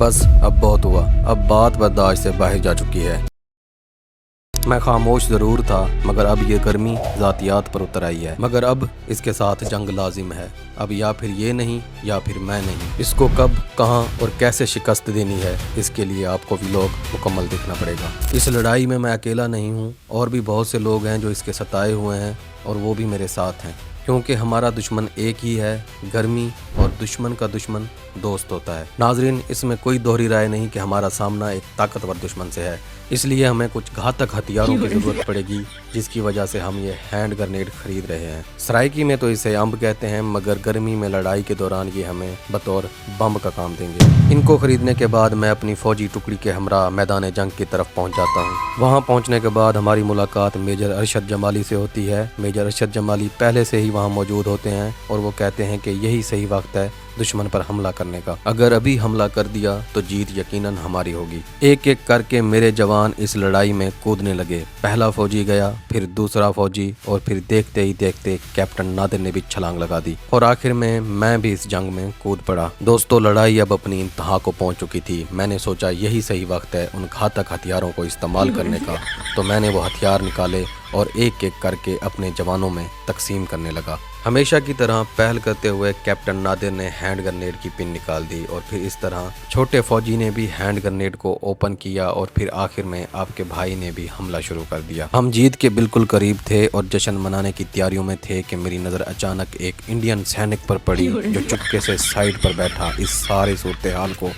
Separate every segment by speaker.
Speaker 1: बस अब बहुत हुआ, अब बात बर्दाश्त से बाहर जा चुकी है। मैं खामोश ज़रूर था, मगर अब ये गर्मी ज़ातियात पर उतर आई है। मगर अब इसके साथ जंग लाजिम है। अब या फिर ये नहीं या फिर मैं नहीं। इसको कब, कहाँ और कैसे शिकस्त देनी है, इसके लिए आपको व्लॉग मुकम्मल देखना पड़ेगा। इस लड़ाई में मैं अकेला नहीं हूँ, और भी बहुत से लोग हैं जो इसके सताए हुए हैं, और वो भी मेरे साथ हैं। क्योंकि हमारा दुश्मन एक ही है, गर्मी, और दुश्मन का दुश्मन दोस्त होता है। नाजरीन, इसमें कोई दोहरी राय नहीं कि हमारा सामना एक ताकतवर दुश्मन से है, इसलिए हमें कुछ घातक हथियारों की ज़रूरत पड़ेगी, जिसकी वजह से हम ये हैंड ग्रेनेड खरीद रहे हैं। सराइकी में तो इसे अम्ब कहते हैं, मगर गर्मी में लड़ाई के दौरान ये हमें बतौर बम का काम देंगे। इनको खरीदने के बाद मैं अपनी फौजी टुकड़ी के हमरा मैदान जंग की तरफ पहुंच जाता हूं। वहां पहुंचने के बाद हमारी मुलाकात मेजर अरशद जमाली से होती है। मेजर अरशद जमाली पहले से ही वहां मौजूद होते हैं, और वो कहते हैं कि यही सही वक्त है दुश्मन पर हमला करने का। अगर अभी हमला कर दिया तो जीत यकीनन हमारी होगी। एक एक करके मेरे जवान इस लड़ाई में कूदने लगे। पहला फौजी गया, फिर दूसरा फौजी, और फिर देखते ही देखते कैप्टन नादिर ने भी छलांग लगा दी, और आखिर में मैं भी इस जंग में कूद पड़ा। दोस्तों, लड़ाई अब अपनी इंतहा को पहुंच चुकी थी। मैंने सोचा यही सही वक्त है उन घातक हथियारों को इस्तेमाल करने का, तो मैंने वो हथियार निकाले और एक एक करके अपने जवानों में तकसीम करने लगा। हमेशा की तरह पहल करते हुए कैप्टन नादिर ने हैंड ग्रेनेड की पिन निकाल दी, और फिर इस तरह छोटे फौजी ने भी हैंड ग्रेनेड को ओपन किया, और फिर आखिर में आपके भाई ने भी हमला शुरू कर दिया। हम जीत के बिल्कुल करीब थे और जश्न मनाने की तैयारियों में थे कि मेरी नज़र अचानक एक इंडियन सैनिक पर पड़ी, जो चुपके से साइड पर बैठा इस सारे सूरत हाल को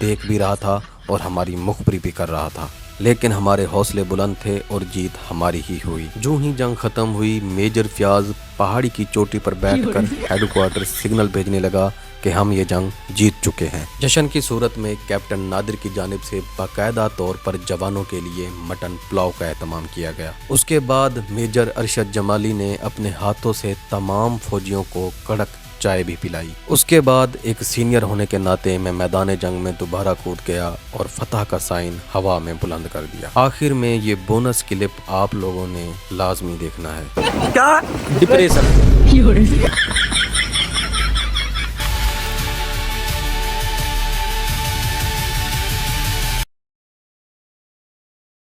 Speaker 1: देख भी रहा था और हमारी मुखबरी भी कर रहा था। लेकिन हमारे हौसले बुलंद थे और जीत हमारी ही हुई। जो ही जंग खत्म हुई, मेजर फयाज पहाड़ी की चोटी पर बैठकर हेडक्वार्टर सिग्नल भेजने लगा कि हम ये जंग जीत चुके हैं। जश्न की सूरत में कैप्टन नादिर की जानिब से बाकायदा तौर पर जवानों के लिए मटन पुलाव का एहतमाम किया गया। उसके बाद मेजर अरशद जमाली ने अपने हाथों से तमाम फौजियों को कड़क चाय भी पिलाई। उसके बाद एक सीनियर होने के नाते मैं मैदान जंग में दोबारा कूद गया और फतह का साइन हवा में बुलंद कर दिया। आखिर में ये बोनस क्लिप आप लोगों ने लाजमी देखना है।
Speaker 2: क्या डिप्रेशन